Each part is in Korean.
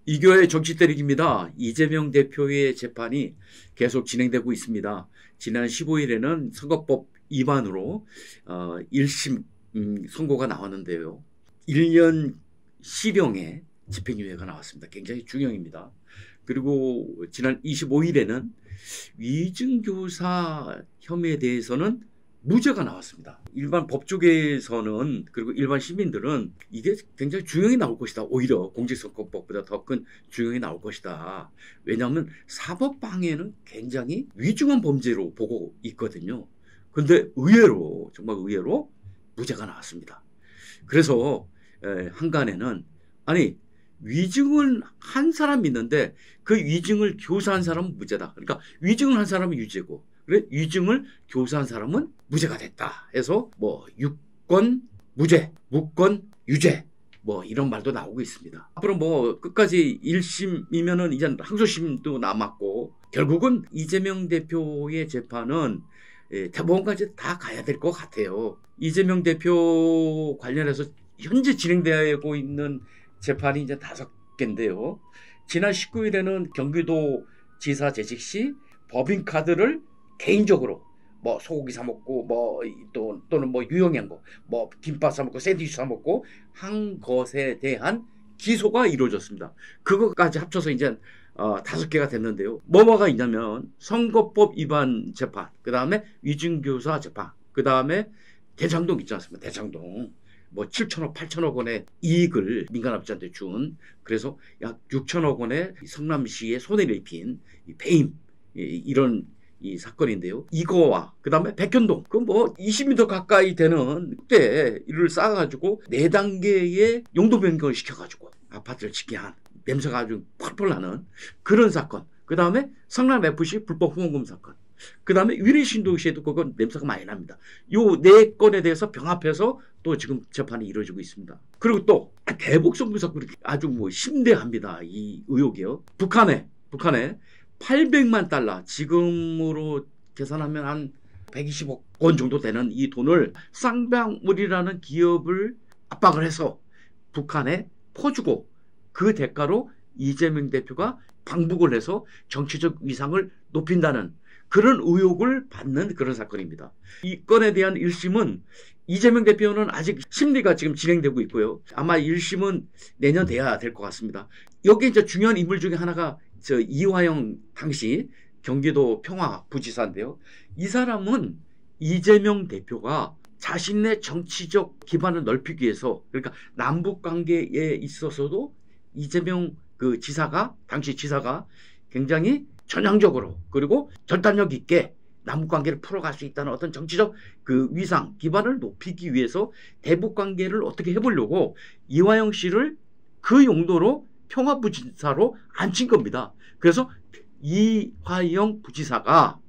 이교의 정치 때리기입니다. 이재명 대표의 재판이 계속 진행되고 있습니다. 지난 15일에는 선거법 위반으로 1심 선고가 나왔는데요. 1년 실형의 집행유예가 나왔습니다. 굉장히 중형입니다. 그리고 지난 25일에는 위증교사 혐의에 대해서는 무죄가 나왔습니다. 일반 법조계에서는 그리고 일반 시민들은 이게 굉장히 중형이 나올 것이다. 오히려 공직선거법보다 더 큰 중형이 나올 것이다. 왜냐하면 사법방해는 굉장히 위중한 범죄로 보고 있거든요. 근데 의외로 정말 의외로 무죄가 나왔습니다. 그래서 한간에는 아니 위증을 한 사람이 있는데 그 위증을 교사한 사람은 무죄다. 그러니까 위증을 한 사람은 유죄고 그래 위증을 교사한 사람은 무죄가 됐다 해서 뭐 유권 무죄, 무권 유죄 뭐 이런 말도 나오고 있습니다. 앞으로 뭐 끝까지 1심이면은 이제 항소심도 남았고 결국은 이재명 대표의 재판은 대법원까지 다 가야 될 것 같아요. 이재명 대표 관련해서 현재 진행되고 있는 재판이 이제 5개인데요. 지난 19일에는 경기도 지사 재직 시 법인카드를 개인적으로 뭐 소고기 사 먹고 뭐 또는 뭐 유용한 거 뭐 김밥 사 먹고 샌드위치 사 먹고 한 것에 대한 기소가 이루어졌습니다. 그것까지 합쳐서 이제 5개가 됐는데요. 뭐가 있냐면 선거법 위반 재판, 그 다음에 위증교사 재판, 그 다음에 대장동 있지 않습니까? 대장동. 뭐 7천억, 8천억 원의 이익을 민간업자한테 준 그래서 약 6천억 원의 성남시에 손해를 입힌 배임 이런 이 사건인데요. 이거와 그 다음에 백현동 그 뭐 20m 가까이 되는 때,를 쌓아가지고 4단계의 용도 변경을 시켜가지고 아파트를 짓게 한 냄새가 아주 펄펄 나는 그런 사건. 그 다음에 성남FC 불법 후원금 사건. 그 다음에 위례신도시에도 그건 냄새가 많이 납니다. 요 4건에 대해서 병합해서 또 지금 재판이 이루어지고 있습니다. 그리고 또 대북송금 사건이 아주 뭐 심대합니다. 이 의혹이요. 북한에 800만 달러 지금으로 계산하면 한 120억 원 정도 되는 이 돈을 쌍방울이라는 기업을 압박을 해서 북한에 퍼주고 그 대가로 이재명 대표가 방북을 해서 정치적 위상을 높인다는 그런 의혹을 받는 그런 사건입니다. 이 건에 대한 1심은 이재명 대표는 아직 심리가 지금 진행되고 있고요. 아마 1심은 내년 돼야 될 것 같습니다. 여기 이제 중요한 인물 중에 하나가 이화영 당시 경기도 평화부지사인데요. 이 사람은 이재명 대표가 자신의 정치적 기반을 넓히기 위해서 그러니까 남북 관계에 있어서도 이재명 그 지사가 당시 지사가 굉장히 전향적으로 그리고 결단력 있게 남북관계를 풀어갈 수 있다는 어떤 정치적 그 위상 기반을 높이기 위해서 대북관계를 어떻게 해보려고 이화영 씨를 그 용도로 평화부지사로 앉힌 겁니다. 그래서 이화영 부지사가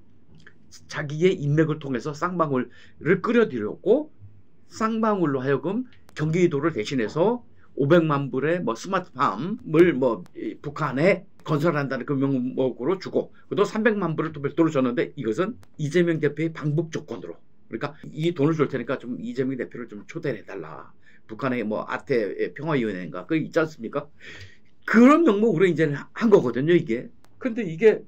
자기의 인맥을 통해서 쌍방울을 끌어들였고 쌍방울로 하여금 경기도를 대신해서 500만 불의 뭐 스마트팜을 뭐 북한에 건설한다는 그 명목으로 주고 또 300만 불을 또 별도로 줬는데 이것은 이재명 대표의 방북 조건으로 그러니까 이 돈을 줄 테니까 좀 이재명 대표를 좀 초대해달라. 북한의 뭐 아태 평화위원회인가 그거 있지 않습니까? 그런 명목으로 이제 한 거거든요 이게. 근데 이게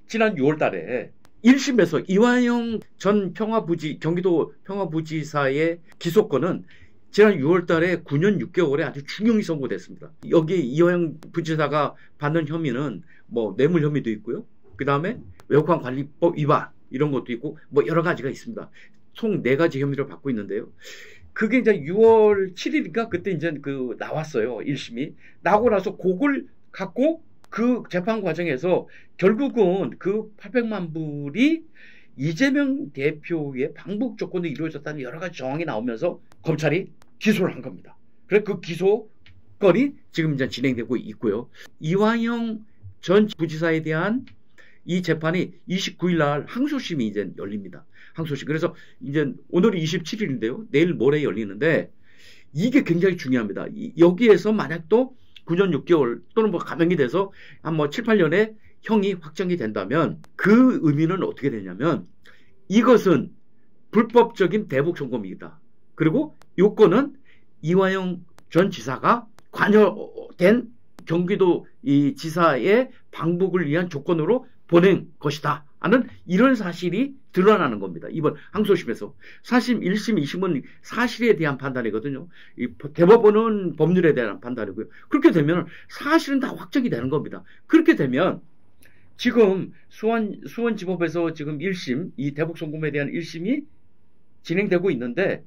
지난 6월 달에 1심에서 이화영 전 경기도 평화부지사의 기소권은 지난 6월 달에 9년 6개월에 아주 중형이 선고됐습니다. 여기 이화영 부지사가 받는 혐의는 뭐 뇌물 혐의도 있고요. 그 다음에 외국환 관리법 위반 이런 것도 있고 뭐 여러 가지가 있습니다. 총 4가지 혐의를 받고 있는데요. 그게 이제 6월 7일인가 그때 이제 그 나왔어요. 1심이. 나오고 나서 그걸 갖고 그 재판 과정에서 결국은 그 800만 불이 이재명 대표의 방북 조건이 이루어졌다는 여러 가지 정황이 나오면서 검찰이 기소를 한 겁니다. 그래서 그 기소건이 지금 이제 진행되고 있고요. 이화영 전 부지사에 대한 이 재판이 29일 날 항소심이 이제 열립니다. 항소심. 그래서 이제 오늘이 27일인데요. 내일 모레 열리는데 이게 굉장히 중요합니다. 여기에서 만약 또 9년 6개월 또는 뭐 감형이 돼서 한 뭐 7, 8년에 형이 확정이 된다면 그 의미는 어떻게 되냐면 이것은 불법적인 대북 송금이다. 그리고 요건은 이화영 전 지사가 관여된 경기도 이 지사의 방북을 위한 조건으로 보낸 것이다 하는 이런 사실이 드러나는 겁니다. 이번 항소심에서. 사실 1심, 2심은 사실에 대한 판단이거든요. 이 대법원은 법률에 대한 판단이고요. 그렇게 되면 사실은 다 확정이 되는 겁니다. 그렇게 되면 지금 수원지법에서 지금 1심, 이 대북송금에 대한 1심이 진행되고 있는데,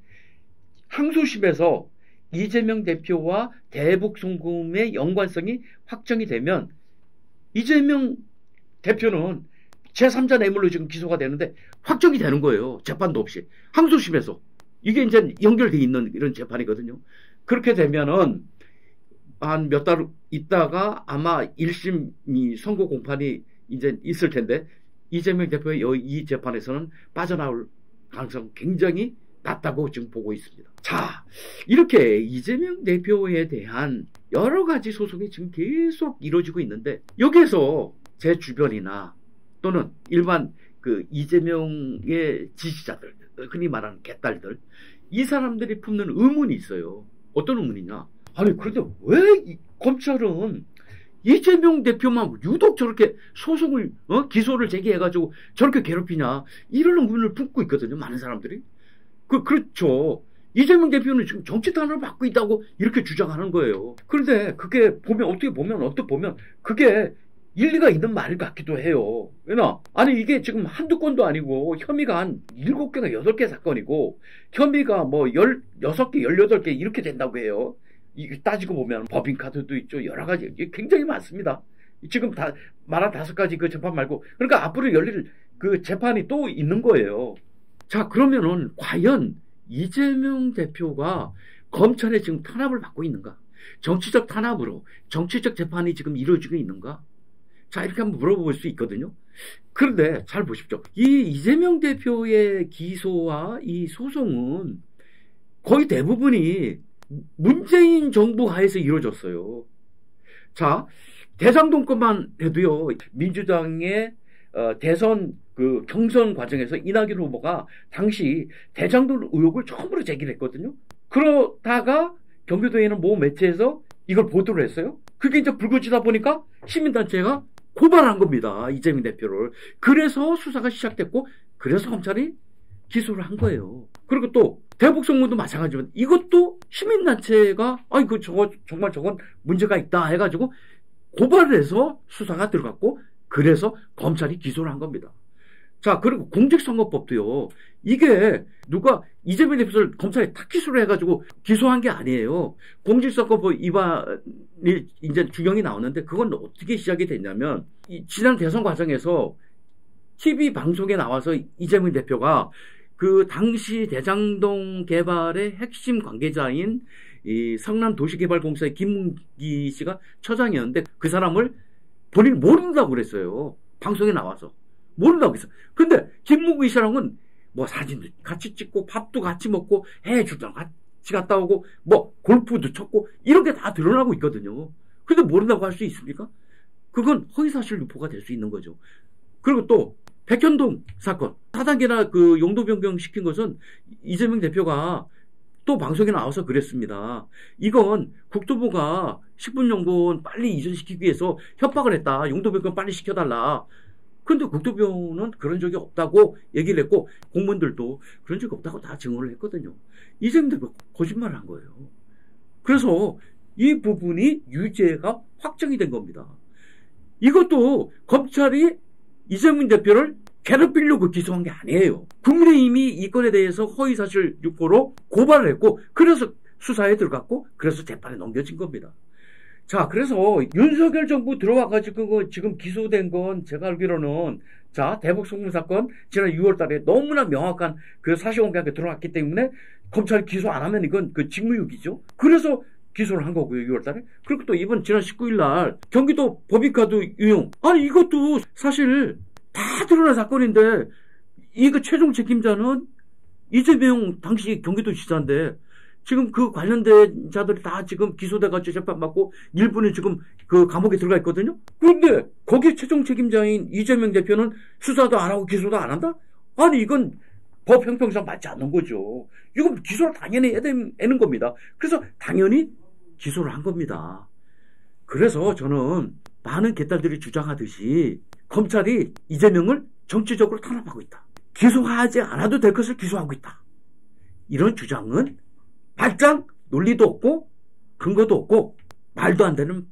항소심에서 이재명 대표와 대북송금의 연관성이 확정이 되면 이재명 대표는 제3자 뇌물로 지금 기소가 되는데 확정이 되는 거예요. 재판도 없이. 항소심에서. 이게 이제 연결되어 있는 이런 재판이거든요. 그렇게 되면은 한 몇 달 있다가 아마 1심 선고 공판이 이제 있을 텐데 이재명 대표의 이 재판에서는 빠져나올 가능성 굉장히 낮다고 지금 보고 있습니다. 자, 이렇게 이재명 대표에 대한 여러 가지 소송이 지금 계속 이루어지고 있는데 여기에서 제 주변이나 또는 일반 그 이재명의 지지자들, 흔히 말하는 개딸들, 이 사람들이 품는 의문이 있어요. 어떤 의문이냐? 아니, 그런데 왜 검찰은 이재명 대표만 유독 저렇게 소송을, 기소를 제기해가지고 저렇게 괴롭히냐? 이런 의문을 품고 있거든요. 많은 사람들이. 그렇죠. 이재명 대표는 지금 정치 탄압을 받고 있다고 이렇게 주장하는 거예요. 그런데 그게 보면, 어떻게 보면, 그게 일리가 있는 말 같기도 해요. 왜냐? 아니, 이게 지금 한두 건도 아니고, 혐의가 한 7개가 8개 사건이고, 혐의가 뭐 16개, 18개 이렇게 된다고 해요. 따지고 보면 법인카드도 있죠. 여러 가지, 굉장히 많습니다. 지금 다, 말한 5가지 그 재판 말고, 그러니까 앞으로 열릴 그 재판이 또 있는 거예요. 자, 그러면은, 과연 이재명 대표가 검찰에 지금 탄압을 받고 있는가? 정치적 탄압으로, 정치적 재판이 지금 이루어지고 있는가? 자, 이렇게 한번 물어볼 수 있거든요. 그런데 잘 보십시오. 이 이재명 대표의 기소와 이 소송은 거의 대부분이 문재인 정부 하에서 이루어졌어요. 자, 대장동 것만 해도요, 민주당의 대선 그 경선 과정에서 이낙연 후보가 당시 대장동 의혹을 처음으로 제기를 했거든요. 그러다가 경기도에는 모 매체에서 이걸 보도를 했어요. 그게 이제 불거지다 보니까 시민단체가 고발한 겁니다. 이재명 대표를. 그래서 수사가 시작됐고, 그래서 검찰이 기소를 한 거예요. 그리고 또 대북송금도 마찬가지지만 이것도 시민단체가 정말 저건 문제가 있다 해가지고 고발을 해서 수사가 들어갔고, 그래서 검찰이 기소를 한 겁니다. 자, 그리고 공직선거법도요. 이게 누가 이재명 대표를 검찰에 탁 기소를 해가지고 기소한 게 아니에요. 공직선거법 위반이 이제 규정이 나오는데 그건 어떻게 시작이 됐냐면 지난 대선 과정에서 TV 방송에 나와서 이재명 대표가 그 당시 대장동 개발의 핵심 관계자인 이 성남도시개발공사의 김문기 씨가 처장이었는데 그 사람을 본인이 모른다고 그랬어요. 방송에 나와서. 모른다고 했어. 근데 김문기 씨랑은 뭐 사진도 같이 찍고 밥도 같이 먹고 해외출장 같이 갔다 오고 뭐 골프도 쳤고 이렇게 다 드러나고 있거든요. 근데 모른다고 할 수 있습니까? 그건 허위사실 유포가 될 수 있는 거죠. 그리고 또 백현동 사건 4단계나 그 용도 변경 시킨 것은 이재명 대표가 또 방송에 나와서 그랬습니다. 이건 국토부가 식분용도원 빨리 이전시키기 위해서 협박을 했다. 용도 변경 빨리 시켜달라. 그런데 국토부는 그런 적이 없다고 얘기를 했고 공무원들도 그런 적이 없다고 다 증언을 했거든요. 이재명 대표가 거짓말을 한 거예요. 그래서 이 부분이 유죄가 확정이 된 겁니다. 이것도 검찰이 이재명 대표를 괴롭히려고 기소한 게 아니에요. 국민의힘이 이 건에 대해서 허위사실 유포로 고발을 했고 그래서 수사에 들어갔고 그래서 재판에 넘겨진 겁니다. 자, 그래서 윤석열 정부 들어와가지고 지금 기소된 건 제가 알기로는 자, 대북송금 사건 지난 6월 달에 너무나 명확한 그 사실관계가 들어왔기 때문에 검찰이 기소 안 하면 이건 그 직무유기죠. 그래서 기소를 한 거고요, 6월 달에. 그리고 또 이번 지난 19일 날 경기도 법인카드 유용. 아니, 이것도 사실 다 드러난 사건인데 이거 최종 책임자는 이재명 당시 경기도지사인데 지금 그 관련된 자들이 다 지금 기소돼가지고 재판받고 일부는 지금 그 감옥에 들어가 있거든요. 그런데 거기 최종 책임자인 이재명 대표는 수사도 안 하고 기소도 안 한다? 아니 이건 법 형평상 맞지 않는 거죠. 이건 기소를 당연히 해야 되는 겁니다. 그래서 당연히 기소를 한 겁니다. 그래서 저는 많은 개딸들이 주장하듯이 검찰이 이재명을 정치적으로 탄압하고 있다. 기소하지 않아도 될 것을 기소하고 있다. 이런 주장은 말짱 논리도 없고 근거도 없고 말도 안 되는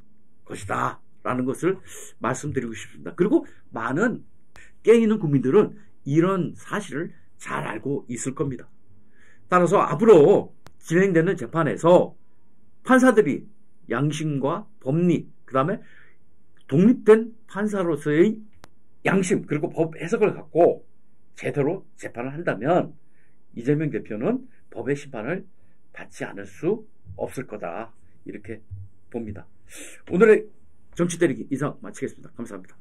것이다 라는 것을 말씀드리고 싶습니다. 그리고 많은 깨있는 국민들은 이런 사실을 잘 알고 있을 겁니다. 따라서 앞으로 진행되는 재판에서 판사들이 양심과 법리, 그 다음에 독립된 판사로서의 양심 그리고 법 해석을 갖고 제대로 재판을 한다면 이재명 대표는 법의 심판을 받지 않을 수 없을 거다 이렇게 봅니다. 오늘의 정치 때리기 이상 마치겠습니다. 감사합니다.